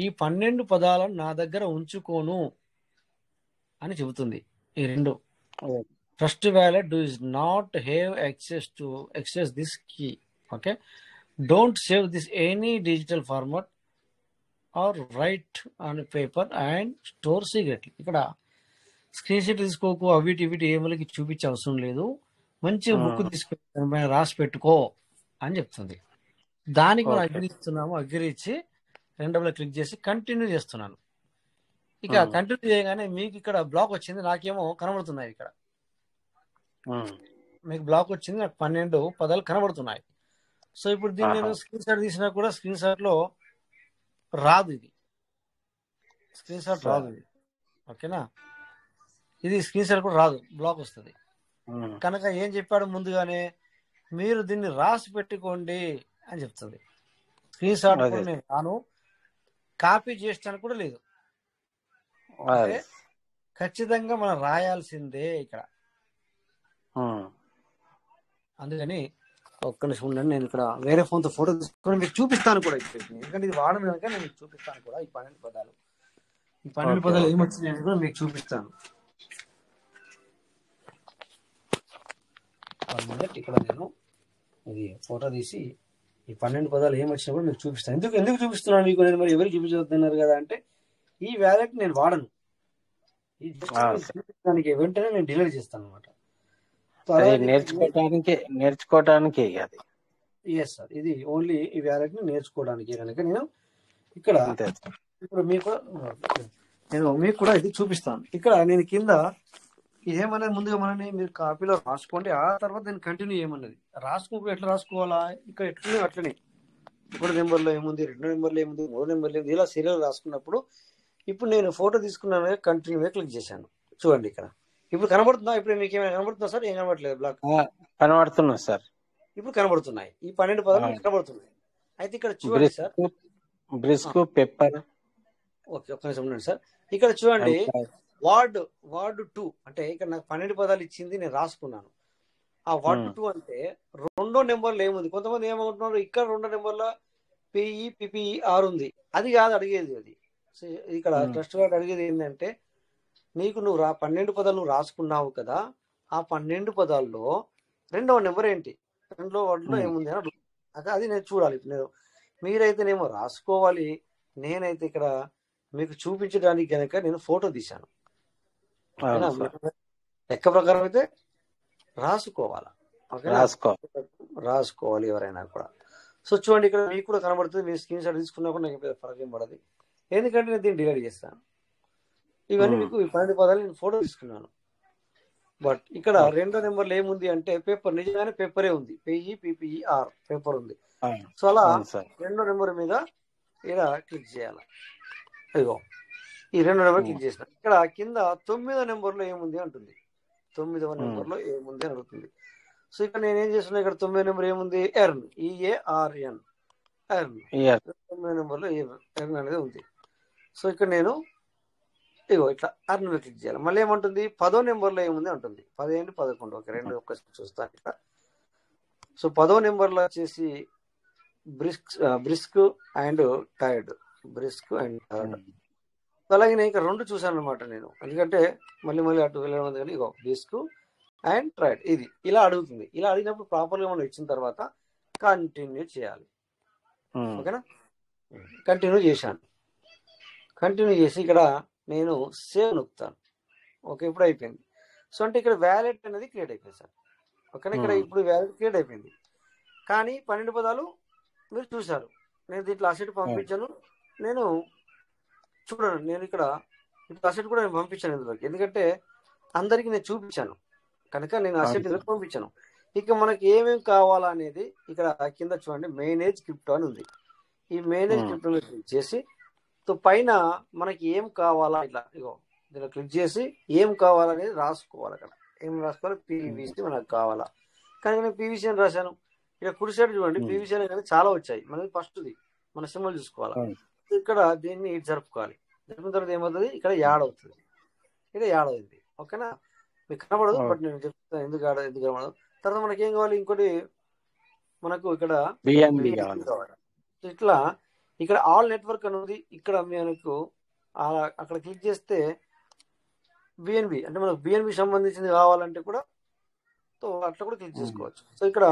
ఈ 12 పదాలను నా దగ్గర ఉంచుకోను అని చెబుతుంది. ఈ రెండు. First wallet does not have access this key. Okay, don't save this any digital format or write on paper and store secretly. ఇక్కడ స్క్రీన్ షాట్ తీసుకోకు, అవిటి ఇవిటి ఏమలకి చూపించే అవసరం లేదు, మంచి బుక్ తీసుకొని దాని పైన రాసి పెట్టుకో అని చెప్తుంది. దానికి మనం అగ్రి ఇస్తున్నాము. అగ్రి ఇచ్చి రెండోలో క్లిక్ చేసి కంటిన్యూ చేస్తున్నాను. ఇక కంటిన్యూ చేయగానే మీకు ఇక్కడ బ్లాక్ వచ్చింది, నాకేమో కనబడుతున్నాయి. ఇక్కడ మీకు బ్లాక్ వచ్చింది, నాకు 12 పదాలు కనబడుతున్నాయి. సో ఇప్పుడు దీన్ని నేను స్క్రీన్ షాట్ తీసినా కూడా స్క్రీన్ షాట్ లో రాదు, ఇది స్క్రీన్ షాట్ రాదు ఇది. ఓకేనా, ఇది స్క్రీన్ షాట్ కూడా రాదు, బ్లాక్ వస్తుంది. కనుక ఏం చెప్పాడు ముందుగానే, మీరు దీన్ని రాసి పెట్టుకోండి అని చెప్తుంది. స్క్రీన్ షాట్ కూడా నేను రాను, కాపీ చేయడానికి కూడా లేదు. అంటే ఖచ్చితంగా మనం రాయాల్సిందే ఇక్కడ. అందుకని ఒక్క నిమిషం ఉండండి, నేను ఇక్కడ వేరే ఫోన్తో ఫోటో తీసుకొని మీకు చూపిస్తాను కూడా. ఎందుకంటే ఇది వాడడం కనుక నేను మీకు చూపిస్తాను కూడా. ఈ 12 పదాలు, ఈ 12 పదాలు ఏమొచ్చినాయని కూడా మీకు చూపిస్తాను. ఇక్కడ నేను ఇది ఫోటో తీసి ఈ 12 పదాలు ఏమొచ్చినా కూడా మీకు చూపిస్తాను. ఎందుకు చూపిస్తున్నాను మీకు, నేను మరి ఎవరికి చూపించబోతున్నారు కదా అంటే, ఈ వ్యాలెట్ నేను వాడను, ఈ చూపించడానికి వెంటనే నేను డిలీట్ చేస్తాను అనమాట. నేర్చుకోవడానికి అది. ఎస్ సార్, ఇది ఓన్లీ ఈ వ్యాలెట్ ని నేర్చుకోవడానికి కనుక నేను ఇక్కడ ఇప్పుడు మీకు కూడా ఇది చూపిస్తాను. ఇక్కడ నేను కింద ఇదేమన్నది ముందుగా మనని మీరు కాపీలో రాసుకోండి, ఆ తర్వాత నేను కంటిన్యూ చేయమన్నది. రాసుకోకుండా ఎట్లా రాసుకోవాలా, ఇక్కడ ఎట్లనే అట్లనే 1 నెంబర్లో ఏముంది, 2 నెంబర్లో ఏముంది, 3 నెంబర్లో ఏముంది, ఇలా సీరియల్ రాసుకున్నప్పుడు ఇప్పుడు నేను ఫోటో తీసుకున్నాను, కంటిన్యూ క్లిక్ చేశాను. చూడండి ఇక్కడ ఇప్పుడు కనబడుతుందా? ఇప్పుడు మీకు ఏమైనా కనబడుతుందా సార్? ఏం కనబడలేదు, బ్లాక్ కనబడుతున్నా సార్. ఇప్పుడు కనబడుతున్నాయి, ఈ 12 పదాలు కనబడుతున్నాయి. అయితే ఇక్కడ చూడండి సార్, బ్రిస్క్, పెప్పర్. ఓకే, ఒక్క నిమిషం ఉండండి సార్. ఇక్కడ చూడండి, వార్డ్ 2 అంటే ఇక్కడ నాకు 12 పదాలు ఇచ్చింది, నేను రాసుకున్నాను. ఆ వార్డ్ 2 అంటే 2వ నెంబర్లో ఏముంది? కొంతమంది ఏమనుకుంటున్నారు, ఇక్కడ 2వ నెంబర్లో PEPPER ఉంది. అది కాదు అడిగేది. అది ఇక్కడ ట్రస్ట్ గార్డ్ అడిగేది ఏంటంటే, నీకు నువ్వు 12 పదాలు నువ్వు రాసుకున్నావు కదా, ఆ 12 పదాల్లో 2వ నెంబర్ ఏంటి, 2వ వార్డులో ఏముంది అని అడుగుతుంది. అది నేను చూడాలి. మీరైతేనేమో రాసుకోవాలి, నేనైతే ఇక్కడ మీకు చూపించడానికి కనుక నేను ఫోటో తీశాను. లెక్క ప్రకారం అయితే రాసుకోవాలా, రాసుకోవాలి ఎవరైనా కూడా. సో చూడండి, ఇక్కడ మీకు కూడా కనబడుతుంది. మీరు స్క్రీన్ షాట్ తీసుకున్నా కూడా నాకు ఫరక్ ఏం పడదు, ఎందుకంటే నేను దీన్ని డిలీట్ చేస్తాను. ఇవన్నీ మీకు 12 పదాలు నేను ఫోటో తీసుకున్నాను. బట్ ఇక్కడ 2వ నెంబర్లో ఏముంది అంటే పేపర్, నిజంగానే పేపరే ఉంది, PEPPER పేపర్ ఉంది. సో అలా 2వ నెంబర్ మీద ఇలా క్లిక్ చేయాలి. ఇదిగో ఈ 2వ నెంబర్ క్లిక్ చేసిన, ఇక్కడ కింద 9వ నెంబర్లో ఏముంది అంటుంది. 9వ నెంబర్లో ఏముంది అని అడుగుతుంది. సో ఇక్కడ నేనేం చేస్తున్నా, ఇక్కడ 9వ నెంబర్ ఏముంది, ఎర్న్, EARN, ఎర్న్. 9వ నెంబర్లో ఎర్న్ అనేది ఉంది. సో ఇక్కడ నేను ఇగో ఇట్లా అర్న్ మీద క్లిక్ చేయాలి. మళ్ళీ ఏమంటుంది, 10వ నెంబర్లో ఏముంది అంటుంది. 10 ఏంటి 11, ఓకే, 2 ఒక్కసారి చూస్తాను ఇక్కడ. సో 10వ నెంబర్లో వచ్చేసి brisk and tired, brisk and tired. అలాగే నేను ఇక్కడ 2 చూసాను అనమాట నేను, ఎందుకంటే మళ్ళీ అటు వెళ్ళడం కానీ. ఇగో బ్రిస్క్ అండ్ టైర్డ్, ఇది ఇలా అడుగుతుంది. ఇలా అడిగినప్పుడు ప్రాపర్గా మనం ఇచ్చిన తర్వాత కంటిన్యూ చేయాలి. ఓకేనా, కంటిన్యూ చేశాను. కంటిన్యూ చేసి ఇక్కడ నేను సేవ్ నొక్కుతాను. ఓకే, ఇప్పుడు అయిపోయింది. సో అంటే ఇక్కడ వ్యాలెట్ అనేది క్రియేట్ అయిపోయింది సార్. ఓకేనా, ఇక్కడ ఇప్పుడు వ్యాలెట్ క్రియేట్ అయిపోయింది. కానీ 12 పదాలు మీరు చూసారు. నేను దీంట్లో అసెట్ పంపించాను. నేను చూడండి, నేను ఇక్కడ అసెట్ కూడా నేను పంపించాను ఇందులోకి, ఎందుకంటే అందరికి నేను చూపించాను కనుక నేను అసెట్ ఇందులోకి పంపించాను. ఇక మనకి ఏమేమి కావాలా అనేది ఇక్కడ కింద చూడండి, మేనేజ్ క్రిప్టో అని ఉంది. ఈ మేనేజ్ క్రిప్టో క్లిక్ చేసి పైన మనకి ఏం కావాలా ఇట్లా ఇగో దీనిలో క్లిక్ చేసి ఏం కావాలనేది రాసుకోవాలి. అక్కడ ఏం రాసుకోవాలి, PVC మనకు కావాలా. కానీ నేను PVC అని రాశాను. ఇక్కడ కుడి సైడ్ చూడండి, PVC అనేది చాలా వచ్చాయి. మనకి ఫస్ట్ది మన సింబల్ చూసుకోవాలి. ఇక్కడ దీన్ని జరుపుకోవాలి. జరిపిన తర్వాత ఏమవుతుంది, ఇక్కడ యాడ్ అవుతుంది. ఇక్కడ యాడ్ అవుతుంది. ఓకేనా, మీకు కనబడదు, బట్ నేను చెప్తాను ఎందుకు కనబడదు. తర్వాత మనకి ఏం కావాలి, ఇంకోటి మనకు ఇక్కడ కావాలి. ఇట్లా ఇక్కడ ఆల్ నెట్వర్క్ అనేది ఇక్కడ మనకు అక్కడ క్లిక్ చేస్తే బిఎన్బి అంటే మనకు బిఎన్బి సంబంధించింది కావాలంటే కూడా సో అట్లా కూడా క్లిక్ చేసుకోవచ్చు. సో ఇక్కడ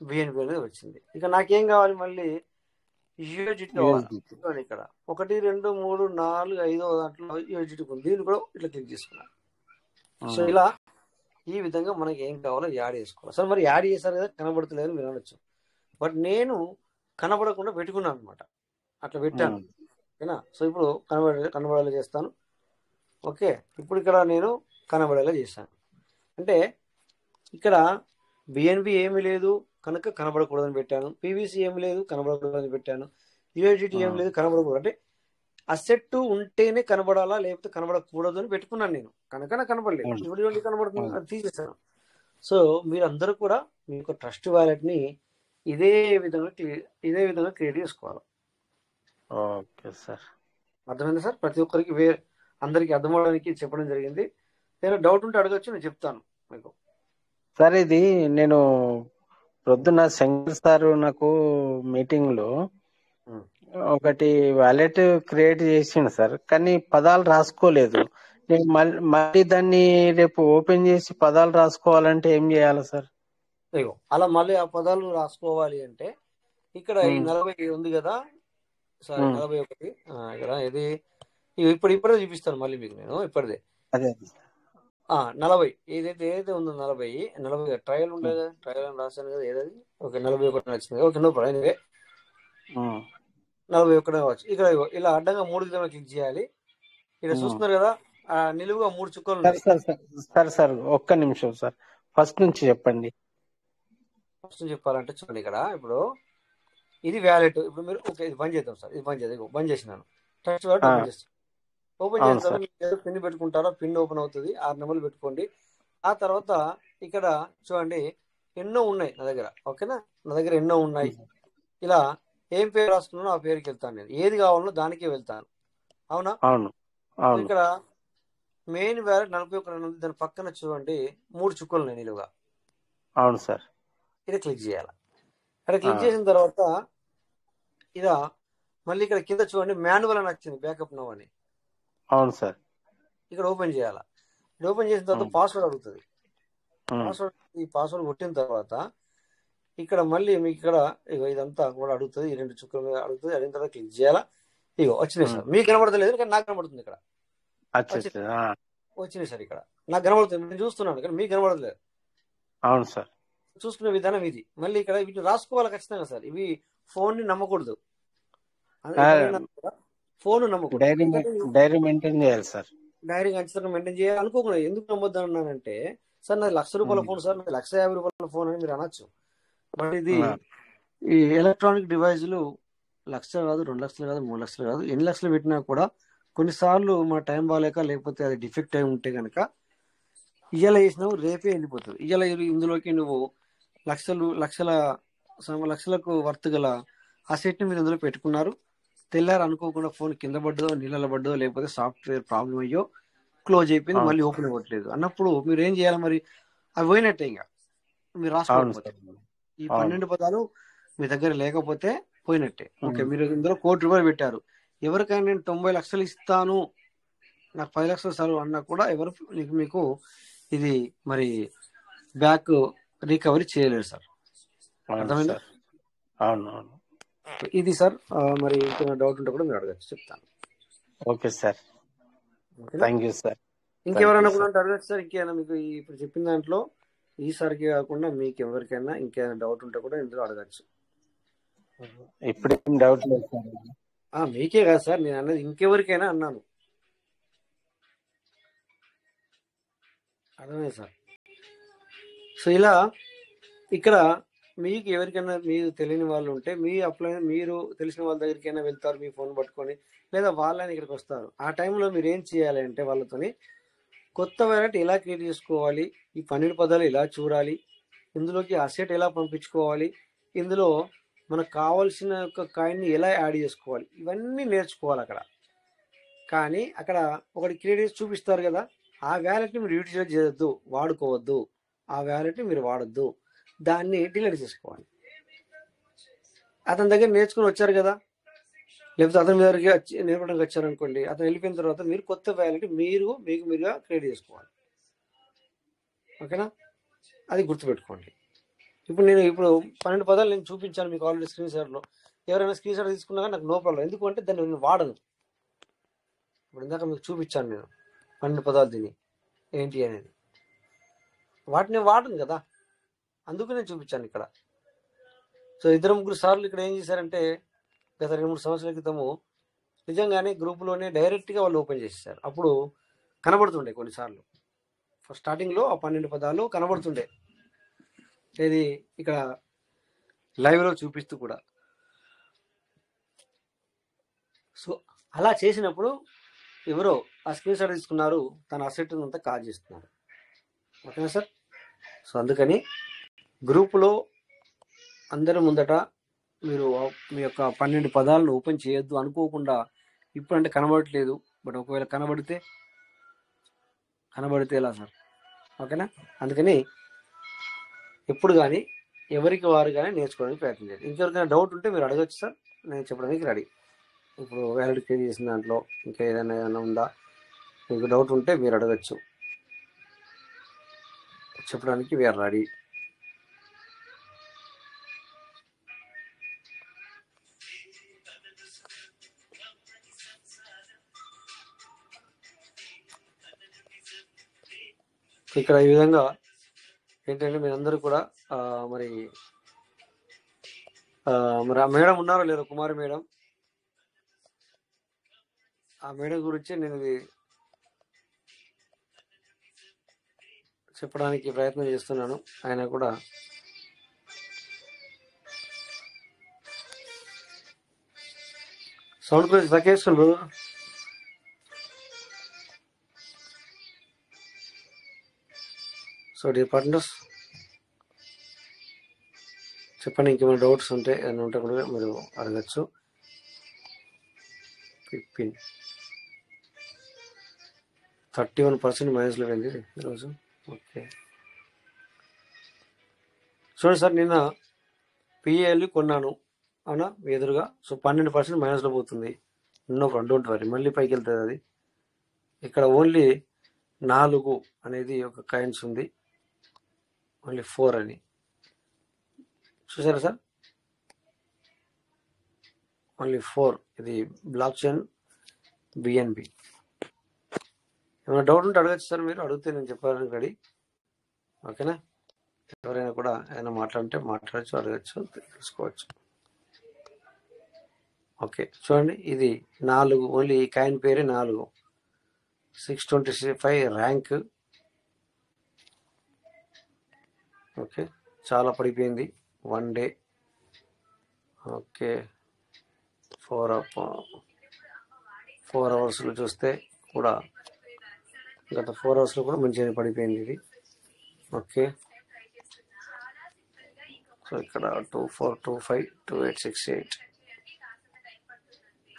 బిఎన్బి అనేది వచ్చింది. ఇక నాకేం కావాలి మళ్ళీ యూఎస్డిటీ కావాలి. ఇక్కడ 1 2 3 4 5 దాంట్లో యూఎస్డిటీ ఉంది. దీన్ని కూడా ఇట్లా క్లిక్ చేసుకున్నాను. సో ఇలా ఈ విధంగా మనకి ఏం కావాలో యాడ్ చేసుకోవాలి. సార్ మరి యాడ్ చేశారు కదా కనబడతలేదు మీరు అనొచ్చు. బట్ నేను కనబడకుండా పెట్టుకున్నాను అనమాట, అట్లా పెట్టాను. ఓకేనా? సో ఇప్పుడు కనబడేలా చేస్తాను. ఓకే, ఇప్పుడు ఇక్కడ నేను కనబడేలా చేశాను. అంటే ఇక్కడ బిఎన్బి ఏమీ లేదు కనుక కనబడకూడదని పెట్టాను, పీవీసీ ఏమి లేదు కనబడకూడదని పెట్టాను, యూఎస్డిటీ ఏమి లేదు కనబడకూడదు. అంటే అసెట్ ఉంటేనే కనబడాలా లేకపోతే కనబడకూడదు అని పెట్టుకున్నాను నేను, కనుక నాకు కనబడలేదు. ఇప్పుడు కనబడుతుంది, అది తీసేసాను. సో మీరందరూ కూడా మీ యొక్క ట్రస్ట్ వ్యాలెట్ ని ఇదే విధంగా క్రియేట్ చేసుకోవాలి. ఓకే సార్, అర్థమైంది సార్? ప్రతి ఒక్కరికి అందరికి అర్థమవడానికి చెప్పడం జరిగింది. ఏదైనా డౌట్ ఉంటే అడగచ్చు, నేను చెప్తాను మీకు. సార్ ఇది నేను ప్రొద్దున శంకర్ సార్ నాకు మీటింగ్ లో ఒకటి వాలెట్ క్రియేట్ చేసిండు సార్, కానీ పదాలు రాసుకోలేదు. నేను మళ్ళీ దాన్ని రేపు ఓపెన్ చేసి పదాలు రాసుకోవాలంటే ఏం చేయాలి సార్? అలా మళ్ళీ ఆ పదాలు రాసుకోవాలి అంటే ఇక్కడ ఈ 40 ఉంది కదా సార్, 41 ఇక్కడ ఇది ఇప్పుడే చూపిస్తాను మళ్ళీ మీకు నేను. ఇప్పటిదే అదే 40 ఏదైతే ఉందో 40 ట్రయల్ ఉండేది కదా, ట్రయల్ అని రాశాను కదా, ఏదది ఓకే 41 వచ్చింది. Okay, no problem. 41 కావచ్చు. ఇక్కడ ఇలా అడ్డంగా 3 విధంగా క్లిక్ చేయాలి. ఇక్కడ చూస్తున్నారు కదా నిలువుగా 3 చుక్కలు ఉన్నాయి. సార్ ఒక్క నిమిషం సార్, ఫస్ట్ నుంచి చెప్పండి. ఫస్ట్ చెప్పాలంటే చూడండి, ఇక్కడ ఇప్పుడు ఇది వ్యాలెట్. ఇప్పుడు మీరు ఓకే ఇది బంద్ చేద్దాం సార్, ఇది బంద్ చేసినాను. ట్రస్ట్ వ్యాలెట్ ఓపెన్ చేస్తాను. ఓపెన్ చేసిన తర్వాత పిన్ పెట్టుకుంటారో పిన్ ఓపెన్ అవుతుంది. 6 నెంబర్లు పెట్టుకోండి. ఆ తర్వాత ఇక్కడ చూడండి ఎన్నో ఉన్నాయి నా దగ్గర. ఓకేనా, నా దగ్గర ఎన్నో ఉన్నాయి. ఇలా ఏం పేరు రాసుకున్నానో ఆ పేరుకి వెళ్తాను నేను, ఏది కావాలనో దానికే వెళ్తాను. అవునా? ఇక్కడ మెయిన్ వ్యాలెట్ 41 ఉంది, దాని పక్కన చూడండి 3 చుక్కలు ఉన్నాయి నిలువుగా. అవును సార్, ఇది క్లిక్ చేయాలి. ఇక్కడ క్లిక్ చేసిన తర్వాత ఇదా మళ్ళీ ఇక్కడ కింద చూడండి మాన్యువల్ అని వచ్చింది, బ్యాకప్ నో అని. అవును సార్, ఇక్కడ ఓపెన్ చేయాలా. ఓపెన్ చేసిన తర్వాత పాస్వర్డ్ అడుగుతుంది. ఈ పాస్వర్డ్ కొట్టిన తర్వాత ఇక్కడ మళ్ళీ మీకు ఇక్కడ ఇదంతా కూడా అడుగుతుంది, ఈ 2 చుక్కల మీద అడుగుతుంది. అడిగిన తర్వాత క్లిక్ చేయాలా. వచ్చినాయి సార్, మీకు కనబడతలేదు కానీ నాకు కనబడుతుంది. ఇక్కడ వచ్చినాయి సార్, ఇక్కడ నాకు కనబడుతుంది, నేను చూస్తున్నాను కానీ మీకు కనబడలేదు. అవును సార్, చూసుకునే విధానం ఇది. మళ్ళీ ఇక్కడ వీటిని రాసుకోవాలి ఖచ్చితంగా సార్. ఇవి ఫోన్ ని నమ్మకూడదు, ఫోన్ నమ్మకూడదు. డైరీ మెయింటైన్ చేయాలి సార్, డైరీ ఖచ్చితంగా మెయింటైన్ చేయాలి. అనుకోకుండా ఎందుకు నమ్మొద్దు అన్నానంటే సార్ నాది ₹1,00,000 ఫోన్ సార్, నాది ₹150,000 ఫోన్ అని మీరు అనొచ్చు. బట్ ఇది ఈ ఎలక్ట్రానిక్ డివైజులు 1,00,000 కాదు, 2 లక్షలు కాదు, 3 లక్షలు కాదు, ఎన్ని లక్షలు పెట్టినా కూడా కొన్నిసార్లు మన టైం బాగాలేక లేకపోతే అది డిఫెక్ట్ అయి ఉంటే కనుక ఇయ్యాల వేసినావు రేపే వెళ్ళిపోతుంది. ఇయ్యాల ఇందులోకి నువ్వు లక్షలకు వర్త్ గల ఆ సెట్ ని మీరు ఇందులో పెట్టుకున్నారు. తెల్లారు అనుకోకుండా ఫోన్ కింద పడ్డదో, నీళ్ళలో పడ్డదో, లేకపోతే సాఫ్ట్వేర్ ప్రాబ్లం అయ్యో క్లోజ్ అయిపోయింది, మళ్ళీ ఓపెన్ అవ్వట్లేదు అన్నప్పుడు మీరు ఏం చేయాలి? మరి అవి పోయినట్టే, ఇంకా మీరు రాసుకోకపోతే ఈ 12 పదాలు మీ దగ్గర లేకపోతే పోయినట్టే. ఓకే, మీరు ఇందులో ₹1,00,00,000 పెట్టారు. ఎవరికైనా నేను 90 లక్షలు ఇస్తాను, నాకు 10 లక్షలు సార్ అన్నా కూడా ఎవరు మీకు ఇది మరి బ్యాక్ రికవరీ చేయలేరు సార్. అర్థమైందా? అవునవును, ఇది సార్. మరి డౌట్ ఉంటే కూడా మీరు అడగచ్చు, చెప్తాను. Okay sir, thank you sir. ఇంకెవరైనా కూడా అడగచ్చు సార్. ఇంకేమైనా మీకు ఇప్పుడు చెప్పిన దాంట్లో ఈసారికి కాకుండా మీకు ఎవరికైనా ఇంకేమైనా డౌట్ ఉంటే కూడా ఇందులో అడగచ్చు. ఇప్పుడేం డౌట్ లేదు సార్. మీకే కాదు సార్ నేను అన్నది, ఇంకెవరికైనా అన్నాను. అర్థమే సార్. సో ఇలా ఇక్కడ మీకు ఎవరికైనా మీరు తెలియని వాళ్ళు ఉంటే మీరు తెలిసిన వాళ్ళ దగ్గరికైనా వెళ్తారు మీ ఫోన్ పట్టుకొని, లేదా వాళ్ళని ఇక్కడికి వస్తారు. ఆ టైంలో మీరు ఏం చేయాలి అంటే వాళ్ళతోని కొత్త వ్యాలెట్ ఎలా క్రియేట్ చేసుకోవాలి, ఈ 12 పదాలు ఎలా చూడాలి, ఇందులోకి అసెట్ ఎలా పంపించుకోవాలి, ఇందులో మనకు కావాల్సిన ఒక కాయిన్ని ఎలా యాడ్ చేసుకోవాలి, ఇవన్నీ నేర్చుకోవాలి అక్కడ. కానీ అక్కడ ఒకటి క్రియేట్ చేసి చూపిస్తారు కదా, ఆ వ్యాలెట్ని మీరు యూటిలైజ్ చేయొద్దు, వాడుకోవద్దు. ఆ వ్యాలెట్ని మీరు వాడద్దు, దాన్ని డిలీట్ చేసుకోవాలి. అతని దగ్గర నేర్చుకుని వచ్చారు కదా, లేకపోతే అతని దగ్గరికి వచ్చి నేర్పడానికి వచ్చారనుకోండి, అతను వెళ్ళిపోయిన తర్వాత మీరు కొత్త వ్యాలిటీ మీకు మీరుగా క్రియేట్ చేసుకోవాలి. ఓకేనా, అది గుర్తుపెట్టుకోండి. ఇప్పుడు 12 పదాలు నేను చూపించాను మీకు ఆల్రెడీ స్క్రీన్ షాట్లో. ఎవరైనా స్క్రీన్ షాట్ తీసుకున్నా నాకు నో ప్రాబ్లం. ఎందుకంటే దాన్ని నేను వాడను. ఇప్పుడు ఇందాక మీకు చూపించాను నేను 12 పదాలు దీన్ని ఏంటి అనేది, వాటిని వాడను కదా, అందుకు నేను చూపించాను ఇక్కడ. సో 2-3 సార్లు ఇక్కడ ఏం చేశారంటే, గత 2-3 సంవత్సరాల క్రితము నిజంగానే గ్రూపులోనే డైరెక్ట్గా వాళ్ళు ఓపెన్ చేసేసారు. అప్పుడు కనబడుతుండే కొన్నిసార్లు స్టార్టింగ్లో ఆ 12 పదాలు కనబడుతుండే, ఏది ఇక్కడ లైవ్లో చూపిస్తూ కూడా. సో అలా చేసినప్పుడు ఎవరో ఆ స్క్రీన్ షాట్ తీసుకున్నారు, తన అసెట్ అంతా కాల్ చేస్తున్నారు. ఓకేనా సార్? సో అందుకని గ్రూపులో అందరి ముందట మీరు మీ యొక్క 12 పదాలను ఓపెన్ చేయొద్దు. అనుకోకుండా ఇప్పుడంటే కనబడట్లేదు, బట్ ఒకవేళ కనబడితే ఎలా సార్? ఓకేనా, అందుకని ఎప్పుడు కానీ ఎవరికి వారు కానీ నేర్చుకోవడానికి ప్రయత్నం చేయండి. ఇంకెవరికైనా డౌట్ ఉంటే మీరు అడగచ్చు సార్, నేను చెప్పడానికి రెడీ. ఇప్పుడు వ్యాలిడ్ క్రియేట్ చేసిన దాంట్లో ఇంకా ఏదైనా ఉందా, మీకు డౌట్ ఉంటే మీరు అడగచ్చు, చెప్పడానికి వీఆర్ రెడీ. ఇక్కడ ఈ విధంగా ఏంటంటే మీరందరూ కూడా మరి ఆ మేడం ఉన్నారో లేదో, కుమారి మేడం, ఆ మేడం గురించి నేను ఇది చెప్పడానికి ప్రయత్నం చేస్తున్నాను. ఆయన కూడా సౌండ్ గురించి తగ్గేస్తుండ్రు. సో డియర్ పార్ట్నర్స్, చెప్పండి, ఇంకేమైనా డౌట్స్ ఉంటే ఏమైనా ఉంటే కూడా మీరు అడగచ్చు. 31% మైనస్లో వెళ్ళి ఈరోజు. ఓకే, చూడండి సార్, నిన్న పిఏఎల్ కొన్నాను అవునా ఎదురుగా. సో 12% మైనస్లో పోతుంది. నో ప్రాబ్లం, డోంట్ వరీ, మళ్ళీ పైకి వెళ్తుంది అది. ఇక్కడ ఓన్లీ 4 అనేది ఒక కాయిన్స్ ఉంది, ఓన్లీ 4 అని చూసారా సార్? ఓన్లీ 4. ఇది బ్లాక్ చైన్ బిఎన్బి. ఏమైనా డౌట్ ఉంటే అడగచ్చు సార్, మీరు అడిగితే నేను చెప్పాలని రెడీ. ఓకేనా, ఎవరైనా కూడా ఏమైనా మాట్లాడచ్చు, అడగచ్చు, తెలుసుకోవచ్చు. ఓకే, చూడండి, ఇది 4, ఓన్లీ ఈ కాయిన్ పేరే 4. 625 ర్యాంక్. ఓకే, చాలా పడిపోయింది 1 డే. ఓకే, 4 అవర్స్లో చూస్తే కూడా గత 4 అవర్స్లో కూడా మంచిగా పడిపోయింది ఇది. ఓకే, సో ఇక్కడ 2425 2868.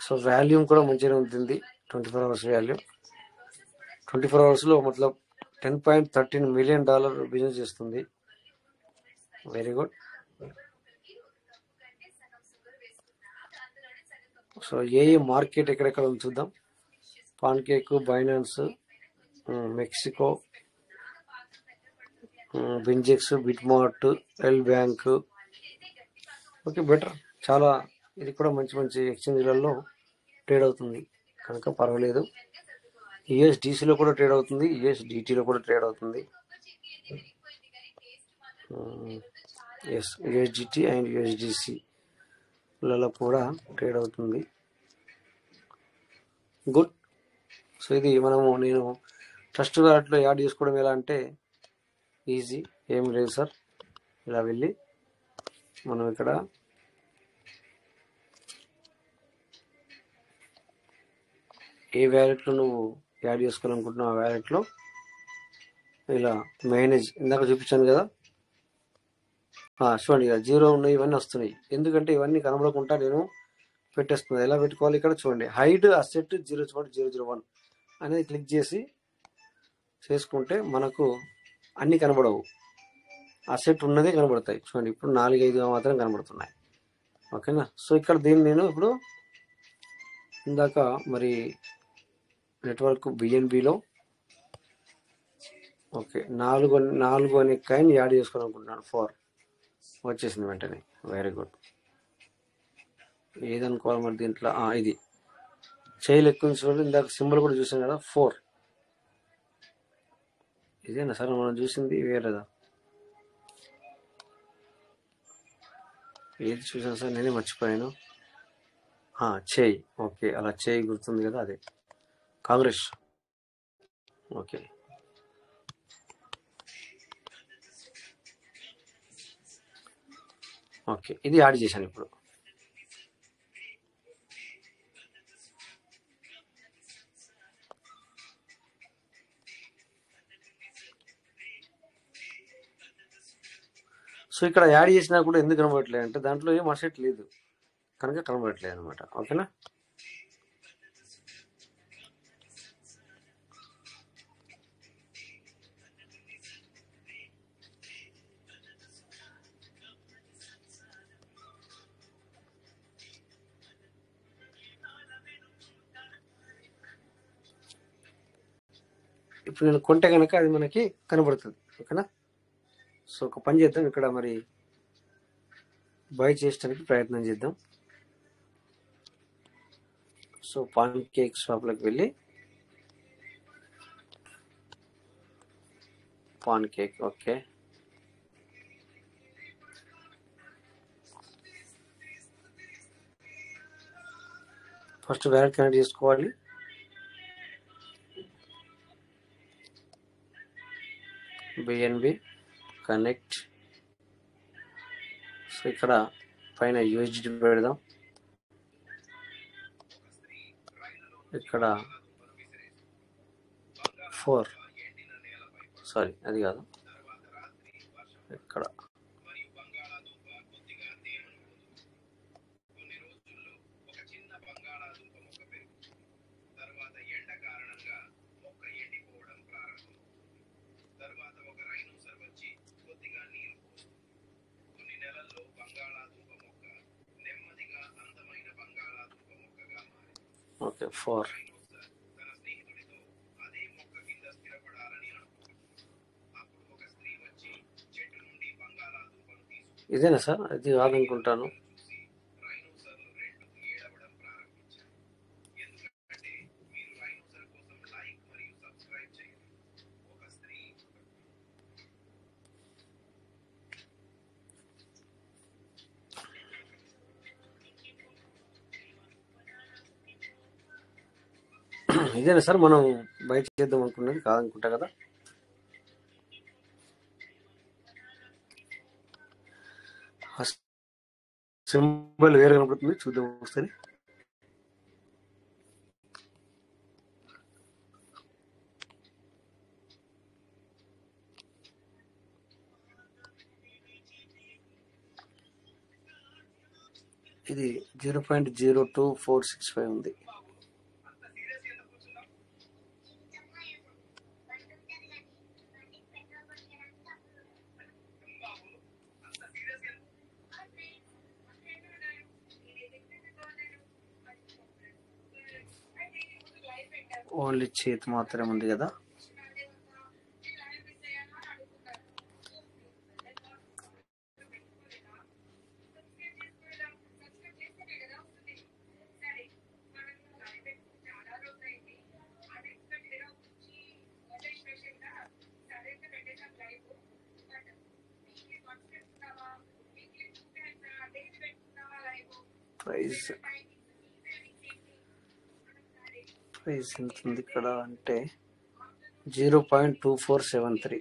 సో వాల్యూమ్ కూడా మంచిగా ఉంటుంది, 24 అవర్స్ వాల్యూ. 24 అవర్స్లో మతలబ్ $10.13 మిలియన్ బిజినెస్ చేస్తుంది. Very good. సో ఏ మార్కెట్ ఎక్కడెక్కడ ఉంది చూద్దాం. Pancake, Binance, Mexico, BingX, BitMart, LBank. Okay, better, చాలా. ఇది కూడా మంచి ఎక్స్చేంజ్లలో ట్రేడ్ అవుతుంది కనుక పర్వాలేదు. యుఎస్డిసిలో కూడా ట్రేడ్ అవుతుంది, యుఎస్డిటీలో కూడా ట్రేడ్ అవుతుంది. యుఎస్డిటి అండ్ యుఎస్డిసిలలో కూడా ట్రేడ్ అవుతుంది. గుడ్. సో ఇది నేను ట్రస్ట్ వాలెట్లో యాడ్ చేసుకోవడం ఎలా అంటే ఈజీ, ఏం లేదు సార్. ఇలా వెళ్ళి మనం ఇక్కడ ఏ వ్యాలెట్లో నువ్వు యాడ్ చేసుకోవాలనుకుంటున్నావు, ఆ వ్యాలెట్లో ఇలా మేనేజ్ ఇందాక చూపించాను కదా, చూడండి ఇక 0 ఉన్నాయి, ఇవన్నీ వస్తున్నాయి. ఎందుకంటే ఇవన్నీ కనబడకుండా నేను పెట్టేస్తున్నాను. ఎలా పెట్టుకోవాలి, ఇక్కడ చూడండి, హైడ్ అసెట్ 0.001 అనేది క్లిక్ చేసుకుంటే మనకు అన్ని కనబడవు, అసెట్ ఉన్నదే కనబడతాయి. చూడండి, ఇప్పుడు 4-5 మాత్రం కనబడుతున్నాయి. ఓకేనా, సో ఇక్కడ దీన్ని నేను ఇప్పుడు ఇందాక మరి నెట్వర్క్ బిఎన్బిలో ఓకే 4 అనే కాయిన్ యాడ్ చేసుకోవాలనుకుంటున్నాను. 4 వచ్చేసింది వెంటనే. Very good. ఏదనుకోవాలి మరి దీంట్లో ఇది చేయి లెక్కించినప్పుడు ఇందాక సింబల్ కూడా చూసాం కదా 4. ఇదేనా సార్ మనం చూసింది వేరేదా? ఏది చూసాను సార్ నేనే మర్చిపోయాను. చేయి. ఓకే అలా చేయి గుర్తుంది కదా అదే కాంగ్రెస్. ఓకే ఓకే ఇది యాడ్ చేశాను ఇప్పుడు. సో ఇక్కడ యాడ్ చేసినా కూడా ఎందుకు కనబడట్లేదు అంటే దాంట్లో ఏం అసెట్ లేదు కనుక కనబడట్లేదు అనమాట. ఓకేనా? ఇప్పుడు నేను కొంటే కనుక అది మనకి కనబడుతుంది. ఓకేనా? సో ఒక పని చేద్దాం, ఇక్కడ మరి బై చేయడానికి ప్రయత్నం చేద్దాం. సో పాన్ కేక్ షాప్లోకి వెళ్ళి Pancake okay first wallet connect చేసుకోవాలి. BNB connect. సో ఇక్కడ పైన యూఎస్డి పెడదాం. ఇక్కడ 4 సారీ అది కాదు, ఇక్కడ ఓకే 4 ఇదేనా సార్? అది కాదనుకుంటాను. ఇదేనా సార్ మనం బయట చేద్దాం అనుకున్నది? కాదనుకుంటా కదా. సింబల్ వేరే కనబడుతుంది, చూద్దాం ఒకసారి. ఇది 0.02465 ఉంది. ఓన్లీ చేతి మాత్రమే ఉంది కదా. ప్రైస్ ఎంత ఉంది ఇక్కడ అంటే 0.2473.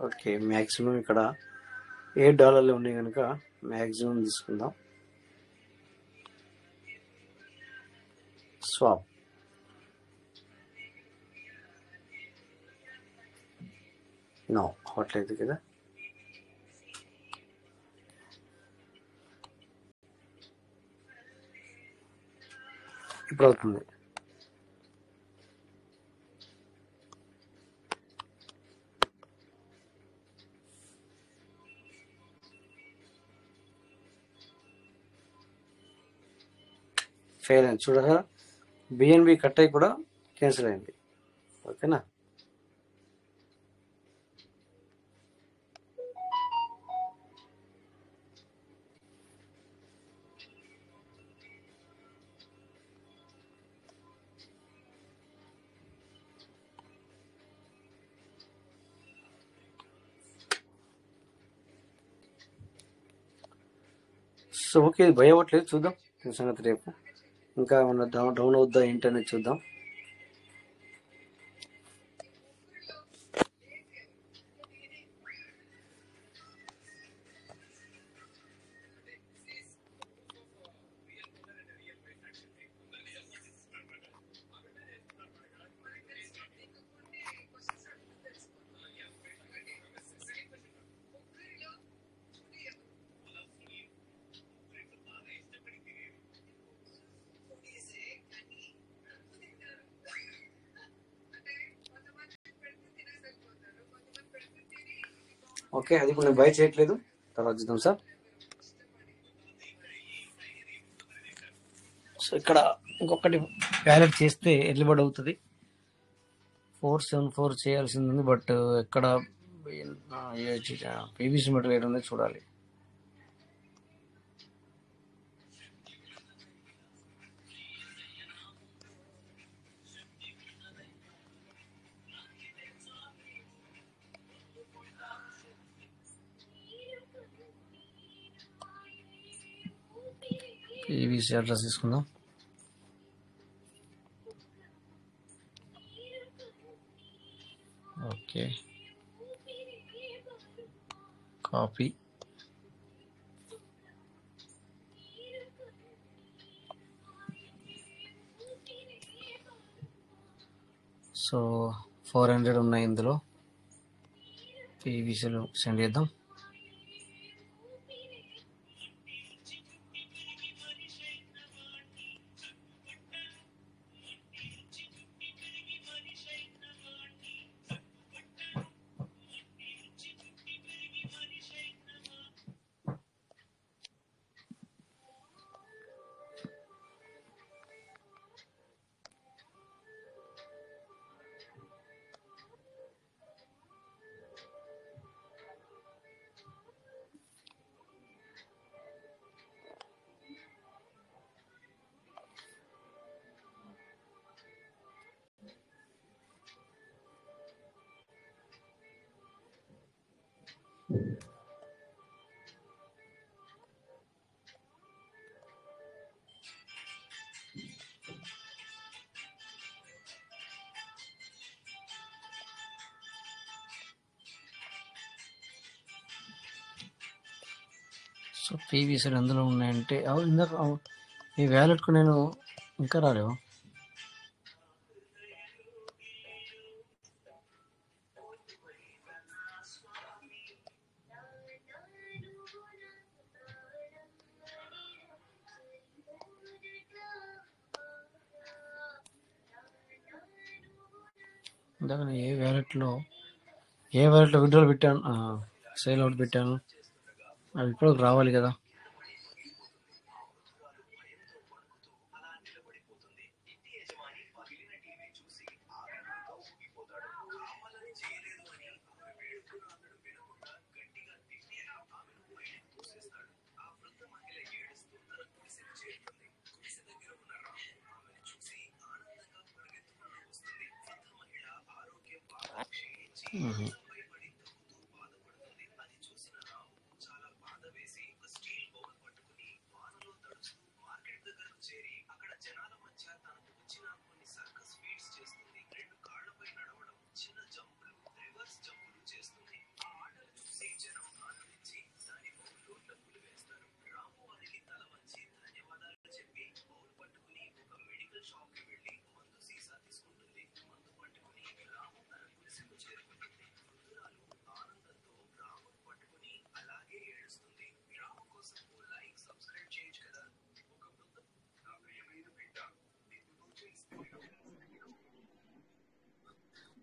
ఓకే మ్యాక్సిమం ఇక్కడ $8 ఉన్నాయి కనుక మ్యాక్సిమం తీసుకుందాం. స్వాప్. నో అవ్వట్లేదు కదా. ఇప్పుడు అవుతుంది. ఫెయిల్ అయింది చూడగా, బిఎన్బి కట్ అయ్యి కూడా క్యాన్సిల్ అయింది. ఓకేనా. సో ఓకే, ఇది భయం అవ్వట్లేదు. చూద్దాం ఈ సంగతి రేపు. ఇంకా ఏమన్నా డౌన్ అవుద్దా ఏంటనేది చూద్దాం. ఓకే, అది ఇప్పుడు నేను బై చేయట్లేదు, తర్వాత చూద్దాం సార్. సో ఇక్కడ ఇంకొకటి వ్యాలెట్ చేస్తే ఎర్లీబర్డ్ అవుతుంది. 474 చేయాల్సింది ఉంది, బట్ ఎక్కడ పీవీసీ మెటీరియల్ ఉంది చూడాలి. పీవీసీ అడ్రస్ తీసుకుందాం. Okay, copy. సో 400 ఉన్నాయి ఇందులో. పీవీసీలు సెండ్ చేద్దాం. సో పీవీసీలు ఎందులో ఉన్నాయంటే ఇందాక ఈ వ్యాలెట్కు నేను ఇంకా రాలేవు. ఇందాక నేను ఏ వ్యాలెట్లో విత్డ్రాల్ పెట్టాను, సేల్ అవుట్ పెట్టాను, అవి ఇప్పుడు రావాలి కదా.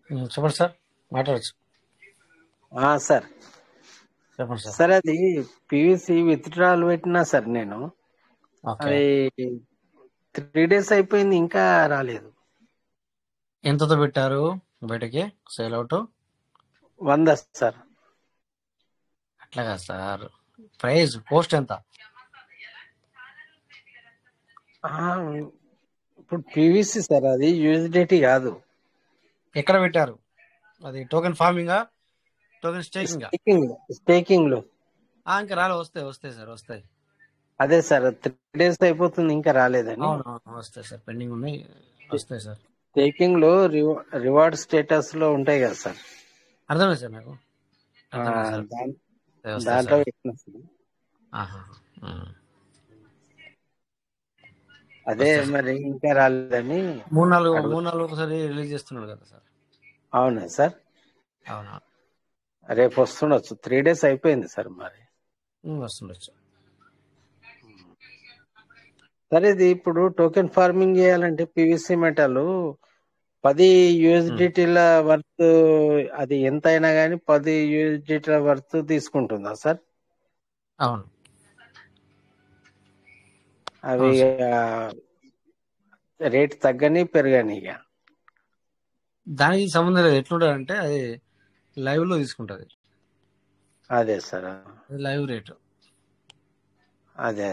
చెప్పండి సార్, మాట్లాడచ్చు. సార్ చెప్పండి సార్. సార్ అది పివిసి విత్డ్రాల్ పెట్టినా సార్ నేను, ఓకే. అది 3 days అయిపోయింది, ఇంకా రాలేదు. ఎంతతో పెట్టారు బయటకి సేల్ అవుట్? 100 సార్. అట్లాగా సార్, ప్రైస్ పోస్ట్ ఎంత? ఆ, ఇప్పుడు పివిసి సార్, అది యూజిడిటీ కాదు. ఎక్కడ పెట్టారు? అది టోకెన్ ఫార్మింగా, టోకెన్ స్టేకింగా? స్టేకింగ్ లో. ఇంకా రాలే, వస్తాయి వస్తాయి సార్, వస్తాయి. అదే సార్, 3 days అయిపోతుంది, ఇంకా రాలేదని. అవును వస్తాయి సార్, పెండింగ్ ఉన్నాయి, వస్తాయి సార్. స్టేకింగ్ లో రివార్డ్ స్టేటస్ లో ఉంటాయి కదా సార్, అర్థమైంది సార్, నాకు ఆ, అర్థమైంది సార్, వస్తాయి దాంట్లో సార్. పెట్టిన సార్. ఆహా. ఉమ్. అదే వస్తాయి సార్. మరి ఇంకా రాలేదని మూడు నాలుగు అడుగు. మూడు నాలుగు ఒకసారి రిలీజ్ చేస్తున్నాడు కదా సార్. అవునా సార్, అవునా. రేపు వస్తుండొచ్చు. 3 days అయిపోయింది సార్ మరి. వస్తుండొచ్చు. సరే, ఇది ఇప్పుడు టోకెన్ ఫార్మింగ్ చేయాలంటే పివిసి మెటల్ 10 యూఎస్డిటీల వర్త్, అది ఎంత అయినా కానీ 10 యూఎస్డిటీల వర్త్ తీసుకుంటుందా సార్? అవును అవి అవును సార్. రేట్ తగ్గని పెరగని ఇక. దానికి సంబంధం లేదు, ఎట్లుంటుంది అంటే అది లైవ్ లో తీసుకుంటది, అదే సార్, అది లైవ్ రేటు. అదే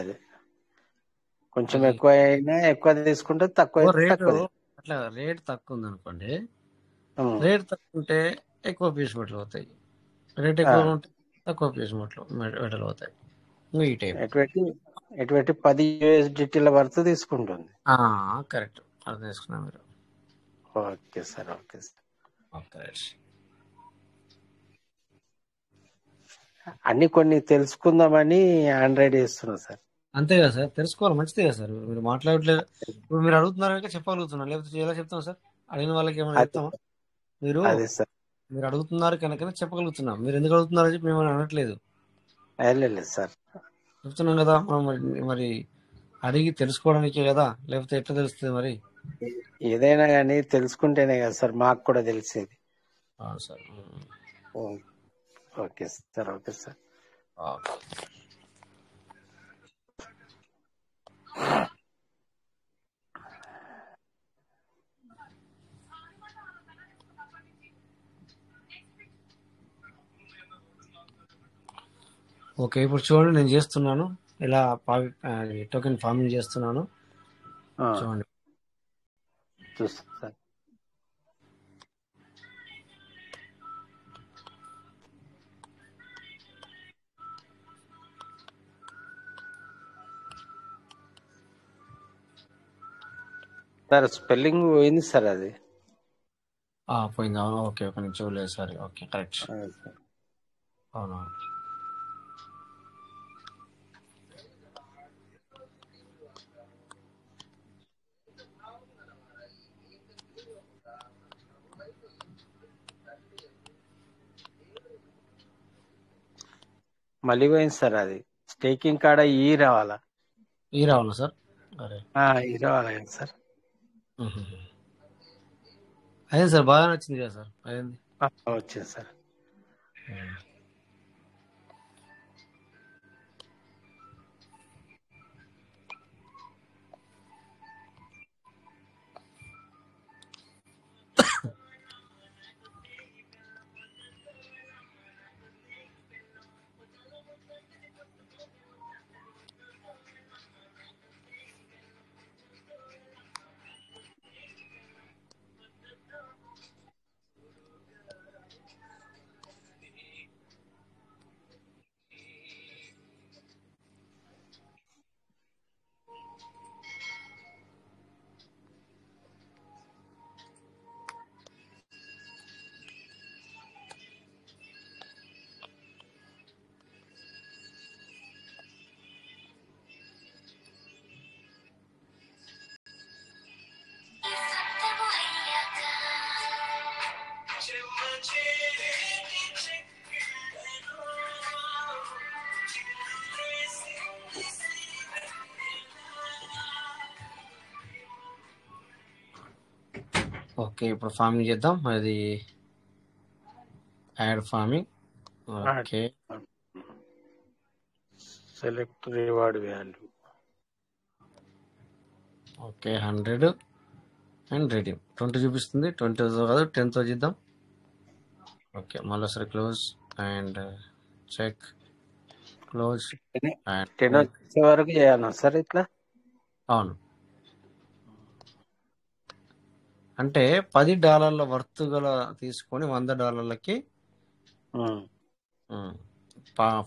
కొంచెం అది ఎక్కువ అయినా ఎక్కువ తీసుకుంటే, తక్కువ అయితే రేటు తక్కువ అట్లా రేట్ తక్కువ ఉంది అనుకోండి, ఉమ్. రేట్ తక్కువ ఉంటే ఎక్కువ పీస్ మెట్లు అవుతాయి, రేట్ ఆ, ఎక్కువ ఉంటే తక్కువ పీస్ మెటల్ అవుతాయి. ఇంకా ఈ టైప్. ఎటువంటి 10 యూఎస్డిటీల వర్త్ తీసుకుంటుంది. కరెక్ట్, అర్థం చేసుకున్నాం మీరు. Okay sir, okay sir. Okay. అన్ని కొన్ని తెలుసుకుందామని ఆండ్రాయిడ్ చేస్తున్నా సార్. అంతే కదా సార్, తెలుసుకోవాలి, మంచిదే కదా సార్. మీరు మాట్లాడట్లేదు, ఇప్పుడు మీరు అడుగుతున్నారు కనుక చెప్పగలుగుతున్నారు, లేకపోతే ఎలా చెప్తాం సార్? అడిగిన వాళ్ళకి ఏమైనా అదే చెప్తామా? మీరు అదే సార్, మీరు అడుగుతున్నారు కనుక చెప్పగలుగుతున్నాం. మీరు ఎందుకు అడుగుతున్నారని చెప్పి మేము అనట్లేదు, లేదు సార్. చెప్తున్నాం కదా. మనం మరి అడిగి తెలుసుకోవడానికే కదా, లేకపోతే ఎట్లా తెలుస్తుంది మరి? ఏదైనా కానీ తెలుసుకుంటేనే కదా సార్ మాకు కూడా తెలిసేది. అవును సార్. ఓ, okay sir, okay sir. Okay. Okay, ఇప్పుడు చూడండి, నేను చేస్తున్నాను ఇలా టోకెన్ ఫార్మింగ్ చేస్తున్నాను, చూడండి. చూస్తా సార్. సార్ స్పెల్లింగ్ పోయింది సార్ అది. పోయింది, అవును. ఓకే, ఒక నిమిషం చూడలేదు, సరే. Okay, correct. సార్. అవునవును. మళ్ళీ పోయింది సార్ అది. స్టేకింగ్ కాడ ఈ రావాలా? ఈ రావాలా సార్? అరే, ఈ రావాలా కదా సార్? అదే సార్, బాగా నచ్చింది కదా సార్, అదేంది. వచ్చింది సార్. ఓకే, ఇప్పుడు ఫార్మింగ్ చేద్దాం. అది add farming. Okay, select reward value. Okay 100 and rating 20 చూపిస్తుంది. 20 కాదు 10తో చేద్దాం. ఓకే, మళ్ళీ సరే close and check, close 10 and వచ్చే వరకు చేయాలా సార్ ఇట్లా? అవును, అంటే $10 వర్త్ గల తీసుకొని $100కి ఉమ్.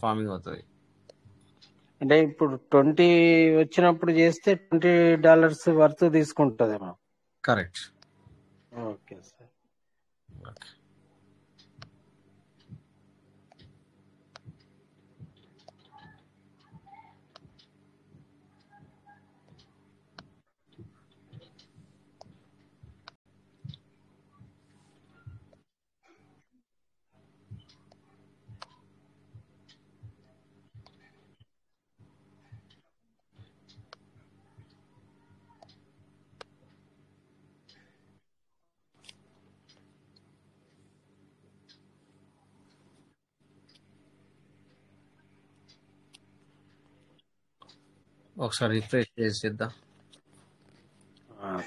ఫార్మింగ్ అవుతుంది. అంటే ఇప్పుడు 20 వచ్చినప్పుడు చేస్తే $20 వర్త్ తీసుకుంటుందేమో. కరెక్ట్. Okay sir. ఓకే, ఒకసారి రిఫ్రెష్ చేసేద్దాం.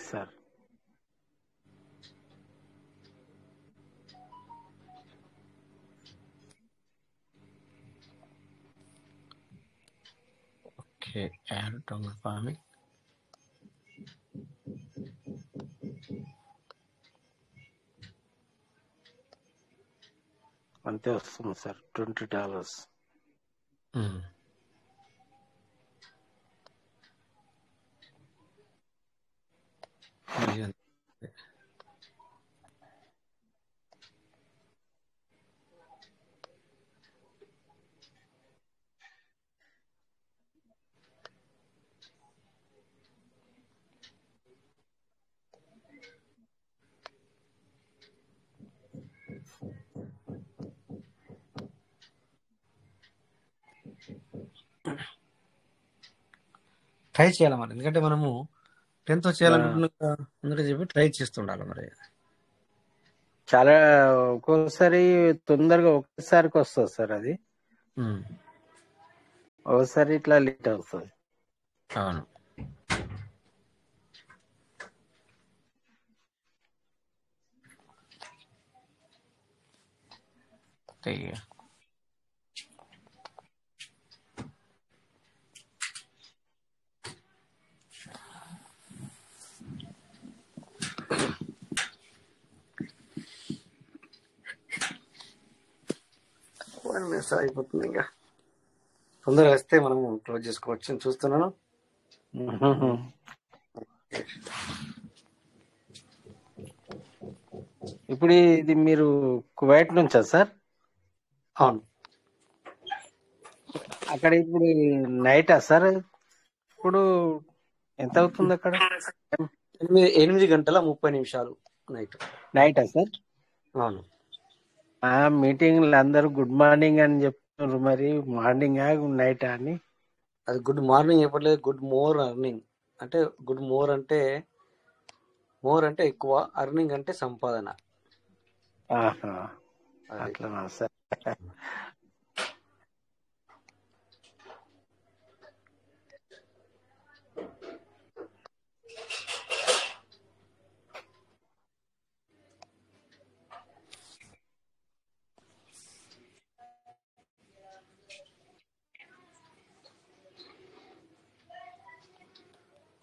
Sir okay, add farming. అంతే వస్తుంది సార్, $20. ట్రై చేయాలి మరి, ఎందుకంటే మనము 10తో చేయాలనుకుంటున్నాం కదా, అందుకే చెప్పి ట్రై చేస్తుండాలి మరి. చాలా ఒక్కోసారి తొందరగా ఒక్కసారికి వస్తుంది సార్ అది, ఒకసారి ఇట్లా లేట్ అవుతుంది. అవును, అయిపోతుంది. ఇంకా తొందరగా వస్తే మనము క్లోజ్ చేసుకోవచ్చు అని చూస్తున్నాను. ఇప్పుడు ఇది మీరు కువైట్ నుంచా సార్? అవును, అక్కడ ఇప్పుడు నైటా సార్? ఇప్పుడు ఎంత అవుతుంది అక్కడ? 8:30 నైట్. నైటా సార్? అవును, మీటింగ్లు అందరూ గుడ్ మార్నింగ్ అని చెప్తున్నారు, మరి మార్నింగ్ నైటా అని? అది గుడ్ మార్నింగ్ చెప్పట్లేదు, గుడ్ మోర్ అర్నింగ్. అంటే గుడ్ మోర్ అంటే ఎక్కువ, అర్నింగ్ అంటే సంపాదన. అట్లనా సార్?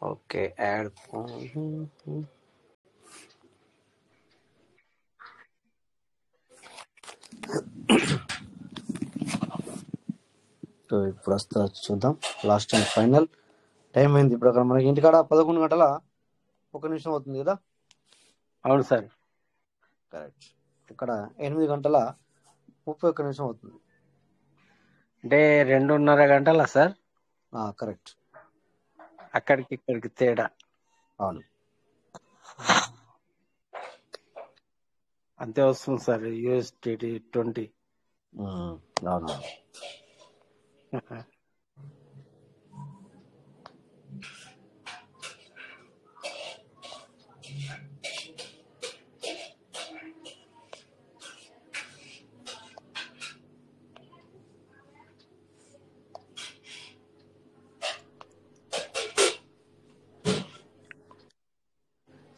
Okay, add. సో ఇప్పుడు వస్తా చూద్దాం, లాస్ట్ అండ్ ఫైనల్ టైం అయింది. ఇప్పుడు అక్కడ మనకి ఇంటికాడ 11:01 అవుతుంది కదా? అవును సార్. కరెక్ట్. ఇక్కడ 8:31 అవుతుంది. అంటే 2.5 గంటలా సార్? కరెక్ట్. అక్కడికి ఇక్కడికి తేడా. అవును, అంతే వస్తుంది సార్. USDT 20. అవును.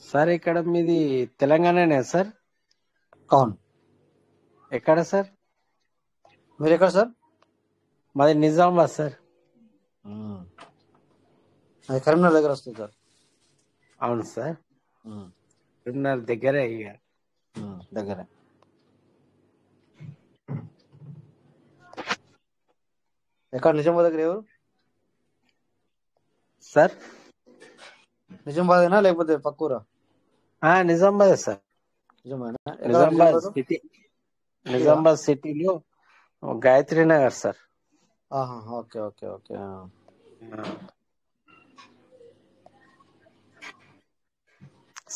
సార్ ఇక్కడ మీది తెలంగాణనే సార్? అవును. ఎక్కడ సార్? మీరు ఎక్కడ సార్? మాది నిజామాబాద్ సార్. అది కరీంనగర్ దగ్గర వస్తుంది సార్. అవును సార్, కరీంనగర్ దగ్గరే ఇక. దగ్గర. ఎక్కడ నిజామాబాద్ దగ్గర ఎవరు సార్? నిజామాబాదేనా లేకపోతే పక్కూరా? నిజామాబాద్ సార్. నిజమేనా? నిజామాబాద్ సిటీ, నిజామాబాద్ సిటీలో Gayatri Nagar sir. Okay okay okay.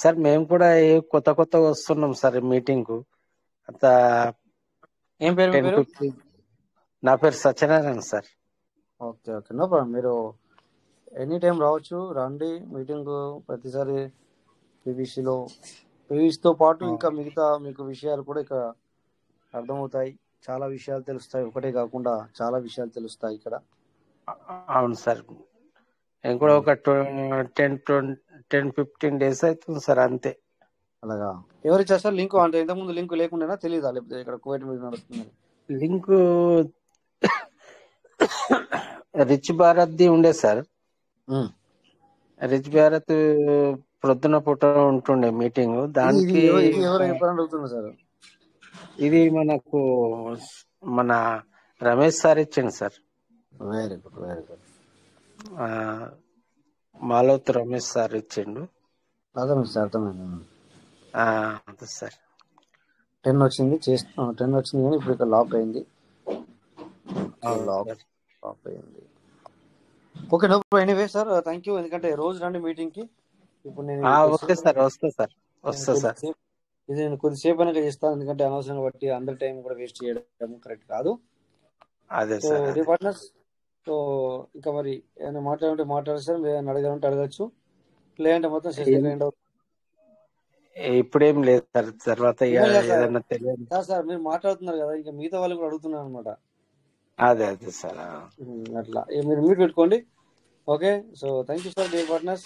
Sir మేము కూడా కొత్త కొత్తగా వస్తున్నాం సార్ మీటింగ్ కు. అంత ఏం పేరు? 10-15. నా పేరు Satyanarayana sir. Okay okay, no problem. మీరు ఎనీ టైం రావచ్చు, రండి మీటింగ్. ప్రతిసారి పీవీసీతో పాటు ఇంకా మిగతా మీకు విషయాలు కూడా ఇక్కడ అర్థమవుతాయి. చాలా విషయాలు తెలుస్తాయి, ఒకటే కాకుండా చాలా విషయాలు తెలుస్తాయి ఇక్కడ. అవును సార్, నేను కూడా ఒక 10-15 డేస్ అవుతుంది సార్, అంతే. అలాగా? ఎవరు ఇచ్చారు లింక్? అంటే ఇంతకుముందు లింక్ లేకుండా తెలియదా, లేకపోతే ఇక్కడ కువైట్ మీద నడుస్తుంది లింక్? రిచ్ భారత్ ది ఉండే సార్. రిచ్ భారత్ ప్రొద్దున పూట ఉంటుండే మీటింగ్, దానికి ఎవరు చెప్పారని అడుగుతున్నా సార్. ఇది మనకు మన రమేష్ సార్ ఇచ్చిండు sir. Very good, very good. Maloth Ramesh sir ఇచ్చిండు. అర్థమైంది సార్, అర్థమైంది. అంతే సార్. 10 వచ్చింది, 10 వచ్చింది కానీ ఇప్పుడు ఇక్కడ లాక్ అయింది. లాక్ అయింది. Okay, no problem. Anyway sir, thank you. ఎందుకంటే రోజు రండి మీటింగ్ కి. ఇప్పుడు నేను ఓకే సార్, వస్తా సార్. ఇది నేను కొద్దిసేపు అయినా చేస్తాను, ఎందుకంటే అనవసరంగా బట్టి అందరి టైం కూడా వేస్ట్ చేయడం కరెక్ట్ కాదు. అదే సార్. పార్ట్నర్స్, సో ఇంకా మరి ఏమైనా మాట్లాడుంటే మాట్లాడారు సార్, ఏమైనా అడగాలంటే అడగచ్చు, లేదంటే మొత్తం సెషన్ ఇప్పుడేం లేదు సార్. తర్వాత ఏదైనా తెలియదు సార్. మీరు మాట్లాడుతున్నారు కదా, ఇంకా మిగతా వాళ్ళు కూడా అడుగుతున్నారు అనమాట. అదే సార్, అట్లా మీరు మ్యూట్ పెట్టుకోండి. Okay, so thank you sir, dear partners.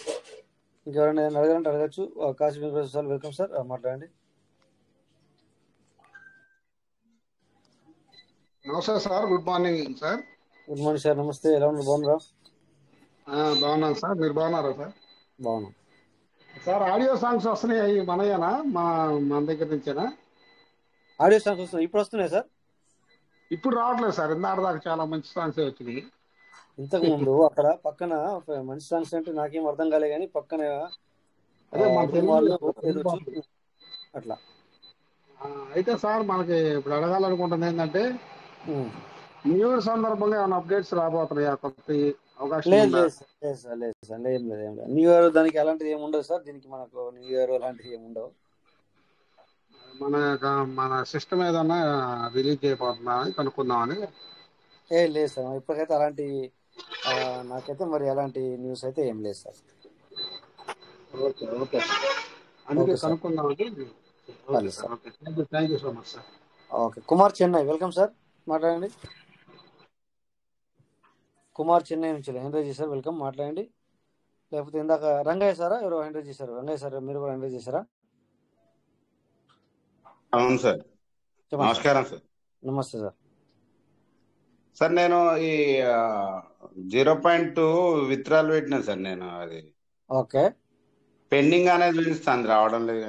ఇంకెవరైనా అడగాలంటే అడగచ్చు. Kashi Venkateswara sir, welcome sir, మాట్లాడండి. నమస్తే sir, good morning sir. Good morning sir, నమస్తే. ఎలా ఉన్నారు? బాగున్నారా? బాగున్నాను సార్, మీరు బాగున్నారా సార్? బాగున్నాం సార్. ఆడియో సాంగ్స్ వస్తున్నాయి మనయేనా, మన దగ్గర నుంచేనా? ఆడియో సాంగ్స్ వస్తున్నాయి, ఇప్పుడు వస్తున్నాయి సార్. ఇప్పుడు రావట్లేదు సార్, ఇందాక దాకా చాలా మంచి సాంగ్స్ వచ్చినాయి. ఇంతకు ముందు అక్కడ పక్కన మంచి సాంగ్స్ అంటే నాకేం అర్థం కాలే, కానీ పక్కన అట్లా. అయితే సార్, మనకి ఇప్పుడు అడగాలనుకుంటుంది ఏంటంటే, న్యూ ఇయర్ సందర్భంగా ఏమైనా అప్డేట్స్ రాబోతున్నాయా? కొత్త అవకాశం? లేదు సార్, న్యూ ఇయర్ దానికి అలాంటిది ఏమి ఉండదు సార్. దీనికి మనకు న్యూ ఇయర్ అలాంటివి ఏమి ఉండవు. మన సిస్టమ్ ఏదన్నా రిలీజ్ చేయబోతున్నా అని కనుక్కుందామని. లేదు సార్, ఇప్పటికైతే అలాంటి నాకైతే మరి అలాంటి న్యూస్ అయితే ఏం లేదు సార్. ఓకే ఓకే, అందుకే కనుక్కుందామని. Thank you so much sir. Okay, Kumar Chennai, welcome sir, మాట్లాడండి. కుమార్ చెన్నై నుంచి హ్యాండ్ రైజ్ చేశారు, వెల్కమ్, మాట్లాడండి. లేకపోతే ఇందాక రంగయ్య సారా ఎవరు హ్యాండ్ రైజ్ చేశారు? రంగయ్య సార్, మీరు కూడా హ్యాండ్ రైజ్ చేశారా? అవును సార్, నమస్కారం సార్. నమస్తే సార్. సార్, నేను ఈ 0.2 విత్డ్రాల్ పెట్టినా సార్. నేను అది ఓకే, పెండింగ్ అనేది చూపిస్తాను, రావడం లేదు.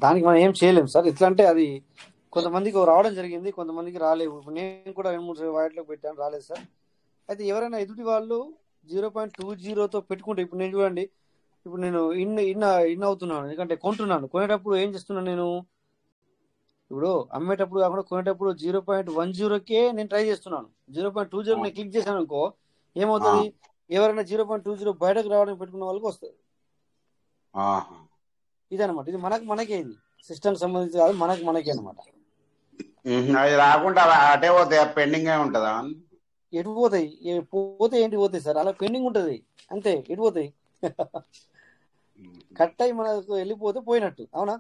దానికి మనం ఏం చేయలేము సార్. ఎట్లా అంటే అది కొంతమందికి రావడం జరిగింది, కొంతమందికి రాలేవు. ఇప్పుడు నేను కూడా 2-3 వాటిలో పెట్టాను, రాలేదు సార్. అయితే ఎవరైనా ఎదుటి వాళ్ళు 0.20తో పెట్టుకుంటే, ఇప్పుడు నేను చూడండి, ఇప్పుడు నేను ఇన్ అవుతున్నాను, ఎందుకంటే కొంటున్నాను. కొనేటప్పుడు ఏం చేస్తున్నాను నేను, ఇప్పుడు అమ్మేటప్పుడు కాకుండా కొనేటప్పుడు 0.10కే నేను ట్రై చేస్తున్నాను. 0.20 నేను క్లిక్ చేశాను అనుకో, ఏమవుతుంది, ఎవరైనా 0.20 బయటకు రావడానికి పెట్టుకున్న వాళ్ళకి వస్తుంది. ఇదనమాట, ఇది మనకే, ఇది సిస్టమ్ సంబంధించి కాదు, మనకే అనమాట. అది రాకుండా అటే పోతాయి, పెండింగ్ ఉంటుందా? ఎటు పోతాయి? ఏంటి పోతాయి సార్, అలా పెండింగ్ ఉంటుంది అంతే. ఎటు పోతాయి? కట్ అయి మనకు వెళ్ళిపోతే పోయినట్టు, అవునా?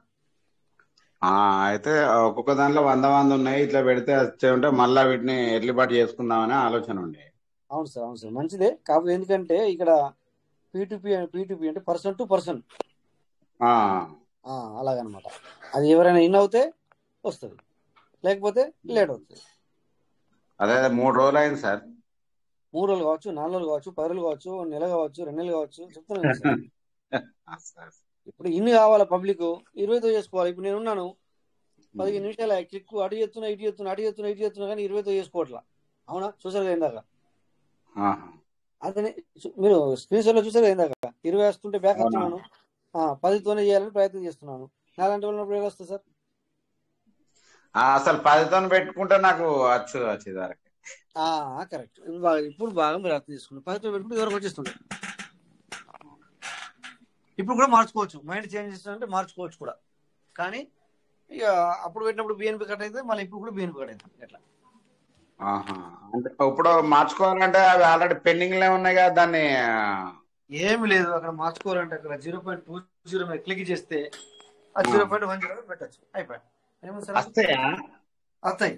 అయితే ఒక్కొక్క దాంట్లో 100 ఉన్నాయి, ఇట్లా పెడితే వచ్చే ఉంటే మళ్ళీ వీటిని ఎర్లీబాటు చేసుకుందామనే ఆలోచన ఉండే. అవును సార్, మంచిదే. కాకపోతే ఎందుకంటే ఇక్కడ P2P అంటే పర్సన్ టు పర్సన్, ఆ, అలాగనమాట. అది ఎవరైనా ఇన్ అవుతే వస్తుంది, లేకపోతే లేట్ అవుతుంది. అదే 3 రోజులు అయింది సార్. 3 రోజులు కావచ్చు, 4 రోజులు కావచ్చు, 10 రోజులు కావచ్చు, నెల కావచ్చు, 2 నెలలు కావచ్చు, చెప్తున్నాను సార్. ఇప్పుడు ఇన్ని కావాలా పబ్లిక్ 20తో చేసుకోవాలి. ఇప్పుడు నేను ఉన్నాను 15 నిమిషాలు క్లిక్ అటు చేస్తున్నా ఇటు చేస్తున్నా అటు చేస్తున్నా ఇటు చేస్తున్నా కానీ 20తో చేసుకోవట్లా. అవునా? చూసారు కదా ఇందాక, అదే మీరు స్క్రీన్ షాట్ లో చూసారు కదా ఇందాక 20 వస్తుంటే బ్యాక్ వస్తున్నాను, 10తోనే చేయాలని ప్రయత్నం చేస్తున్నాను. నాలాంటి వాళ్ళు ఏం వస్తుంది సార్? అసలు 10తో పెట్టుకుంటే నాకు వచ్చేదానికి కరెక్ట్. ఇప్పుడు బాగా మీరు అర్థం చేసుకున్నారు. 10తో పెట్టుకుంటే ఎవరికి వచ్చేస్తుంది. ఇప్పుడు కూడా మార్చుకోవచ్చు, మైండ్ చేంజ్ చేస్తుంటే మార్చుకోవచ్చు కూడా. కానీ ఇక అప్పుడు పెట్టినప్పుడు బిఎన్పి కట్ అయితే మళ్ళీ ఇప్పుడు కూడా బిఎన్పి కట్ అవుతుంది. ఎట్లా అంటే ఇప్పుడు మార్చుకోవాలంటే అవి ఆల్రెడీ పెండింగ్ లో ఉన్నాయి కదా, దాన్ని ఏమి లేదు. అక్కడ మార్చుకోవాలంటే అక్కడ 0.20 మీద క్లిక్ చేస్తే ఆ 0.10 పెట్టచ్చు, అయిపోయాయి. వస్తాయి.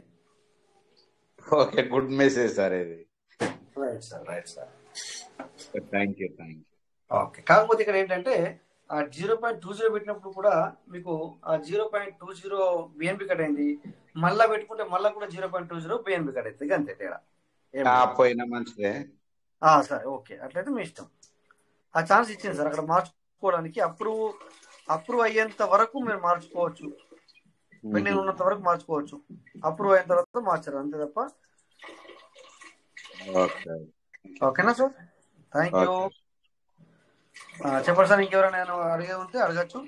ఓకే, గుడ్ మెసేజ్ సార్ ఇది. Right sir. Thank you. Okay. కాకపోతే ఇక్కడ ఏంటంటే ఆ 0.20 పెట్టినప్పుడు కూడా మీకు ఆ 0.20 బిఎన్పి కట్ అయింది. మళ్ళా పెట్టుకుంటే మళ్ళా కూడా 0.20 బిఎన్పి కట్ అవుతుంది. అంతే తేడా. పోయినా మంచిదే. సరే, ఓకే. అట్లయితే మీ ఇష్టం. ఆ ఛాన్స్ ఇచ్చింది సార్ అక్కడ మార్చుకోవడానికి. అప్రూవ్ అయ్యేంత వరకు మీరు మార్చుకోవచ్చు, పెండింగ్ ఉన్నంత వరకు మార్చుకోవచ్చు. అప్రూవ్ అయిన తర్వాత మార్చారు, అంతే తప్ప. ఓకేనా సార్? Thank you. చెప్పండి సార్, ఇంకెవరైనా నేను అడిగే ఉంటే అడగచ్చు.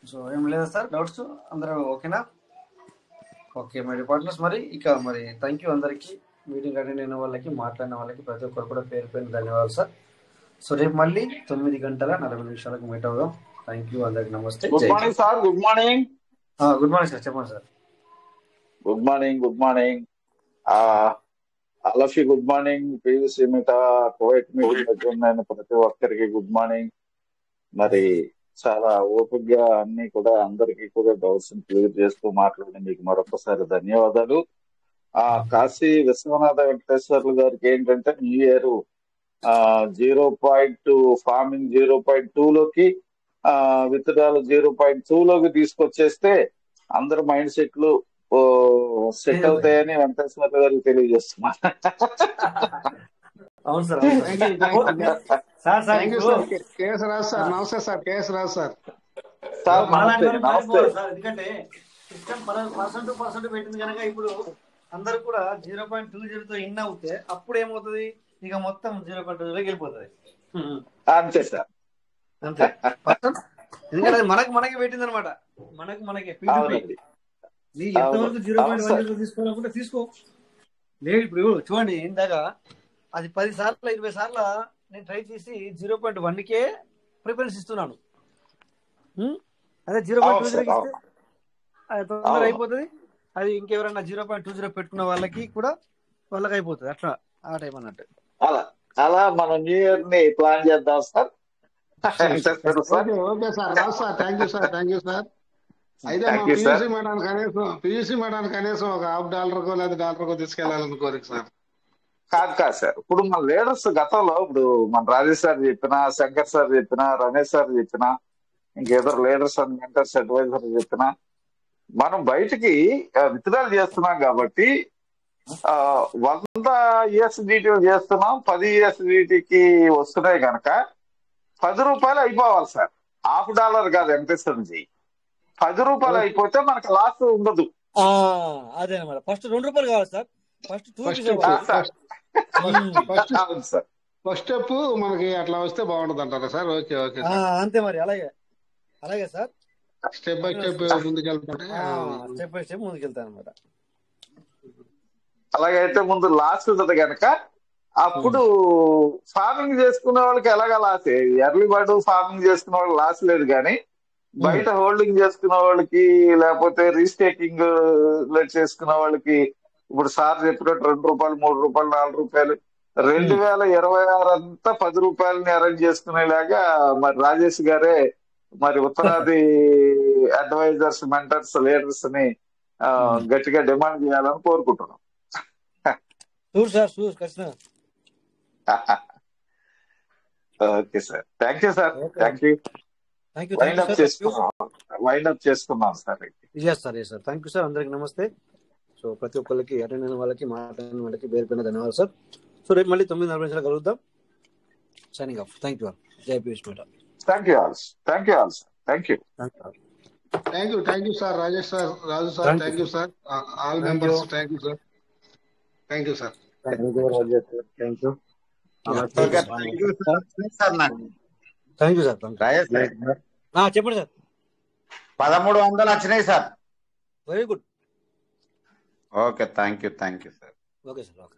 సో ఏం లేదా సార్ డౌట్స్? అందరూ ఓకేనా? ఓకే మరి పార్ట్నర్స్, మరి థ్యాంక్ యూ అందరికీ. మీటింగ్ అటెండ్ అయిన వాళ్ళకి, మాట్లాడిన వాళ్ళకి ప్రతి ఒక్కరు కూడా పేరు ధన్యవాదాలు సార్. సో రేపు మళ్ళీ 9:40 మీట్ అవుదాం. థ్యాంక్ యూ అందరికి. నమస్తే. Good morning sir. Good morning. Good morning sir. చెప్పండి సార్. Good morning. అలఫీ గుడ్ మార్నింగ్. పీవీసీ మీట కోవిడ్ మీటింగ్ ప్రతి ఒక్కరికి గుడ్ మార్నింగ్. మరి చాలా ఓపికగా అన్ని కూడా అందరికీ కూడా డౌట్స్ క్లియర్ చేస్తూ మాట్లాడి మీకు మరొకసారి ధన్యవాదాలు. కాశీ విశ్వనాథ వెంకటేశ్వర్లు గారికి ఏంటంటే న్యూ ఇయర్ 0.2 ఫార్మింగ్ 0.2 లోకి విత్తనాలు 0.2 లోకి తీసుకొచ్చేస్తే అందరు మైండ్ సెట్లు సెట్ అవుతాయని వెంకటేశ్వర్లు గారికి తెలియజేస్తున్నారు. అవును సార్. కేఎస్ రాజు సార్. నమస్తే సార్. కేఎస్ రాజు సార్. ఎందుకంటే సిస్టమ్ పర్సెంట్ పెట్టింది కనుక ఇప్పుడు అందరు కూడా 0.20తో ఇన్ అవుతే అప్పుడు ఏమవుతుంది, ఇక మొత్తం 0.20 వెళ్ళిపోతుంది. అంతే సార్, అంతే. ఎందుకంటే మనకి పెట్టింది అనమాట. మనకి ఎంతవరకు 0.10 తీసుకోవాలనుకుంటే తీసుకో. లేదు ఇప్పుడు చూడండి, ఇందాక అది 10 సార్లు 20 సార్లు నేను ట్రై చేసి 0.1కే ప్రిఫరెన్స్ ఇస్తున్నాను. అదే 0.20 ఇస్తే అది తొందరగా అయిపోతుంది. అది ఇంకెవరైనా 0.20 పెట్టుకున్న వాళ్ళకి కూడా వాళ్ళకి అయిపోతుంది. అట్లా ఆ టైం అన్నట్టు. అలా మనం న్యూ ఇయర్ ని ప్లాన్ చేద్దాం sir. Okay sir. Rao sir. Thank you sir. అయితే పియూసీ మేడానికి కనీసం ఒక $50 లేదా $1 తీసుకెళ్లాలని కోరిక సార్. కాదు సార్, ఇప్పుడు మన లీడర్స్ గతంలో ఇప్పుడు మన రాజేష్ సార్ చెప్పినా, శంకర్ సార్ చెప్పినా, రమేష్ సార్ చెప్పినా, ఇంకేదో లీడర్స్ అండ్ మెంటర్స్ అడ్వైజర్ చెప్పినా, మనం బయటికి విత్డ్రాల్ చేస్తున్నాం కాబట్టి 100 ESDT చేస్తున్నాం, 10 ESDTకి వస్తున్నాయి కనుక $10 అయిపోవాలి సార్. $50 కాదు, వెంకటేశ్వర నుంచి $10 అయిపోతే మనకు లాస్ ఉండదు. అదే అనమాట. ఫస్ట్ $2 కావాలి సార్. ఫస్ట్ స్టెప్ మనకి అట్లా వస్తే బాగుంటుంది అంటారా సార్? ఓకే అంతే మరి. అలాగే సార్. స్టెప్ బై స్టెప్ ముందుకెళ్తాను అనమాట. అలాగైతే ముందు లాస్ ఉంటుంది కనుక అప్పుడు ఫార్మింగ్ చేసుకునే వాళ్ళకి ఎలాగా లాస్, ఎర్లీ బర్డ్ ఫార్మింగ్ చేసుకునే వాళ్ళకి లాస్ లేదు. కానీ బయట హోల్డింగ్ చేసుకునే వాళ్ళకి, లేకపోతే రీస్టేకింగ్ చేసుకునే వాళ్ళకి, ఇప్పుడు సార్ చెప్పినట్టు $2, $3, $4, 2026 అంతా $10 అరేంజ్ చేసుకునేలాగా మరి రాజేష్ గారే మరి ఉత్తరాది అడ్వైజర్స్, మెంటర్స్, లీడర్స్ ని గట్టిగా డిమాండ్ చేయాలని కోరుకుంటున్నాం. షూర్ సార్, షూర్, ఖచ్చితంగా. Okay sir, thank you sir, okay, thank you. Thank you wind up sir. చేసుకున్నాం sir. Yes sir, thank you sir. అందరికి నమస్తే. సో ప్రతి ఒక్కరికి అటెండ్ అయిన వాళ్ళకి, మాట్లాడిన వాళ్ళకి పేరు పైన ధన్యవాదాలు సార్. సో రేపు మళ్ళీ 9:40 కలుగుతాం. Signing off. Thank you all. జై Piyush madam. Thank you all sir, thank you. Thank you sir. Rajesh sir, Raju sir, thank thank you you sir. All thank you. Members thank you sir. Thank you sir. Thank you thank you. Sir. Sir నాకు thank you sir. Rajesh sir చెప్పండి sir. 1300 వచ్చినాయి sir. Very good. Okay, thank you sir. Okay sir. Okay.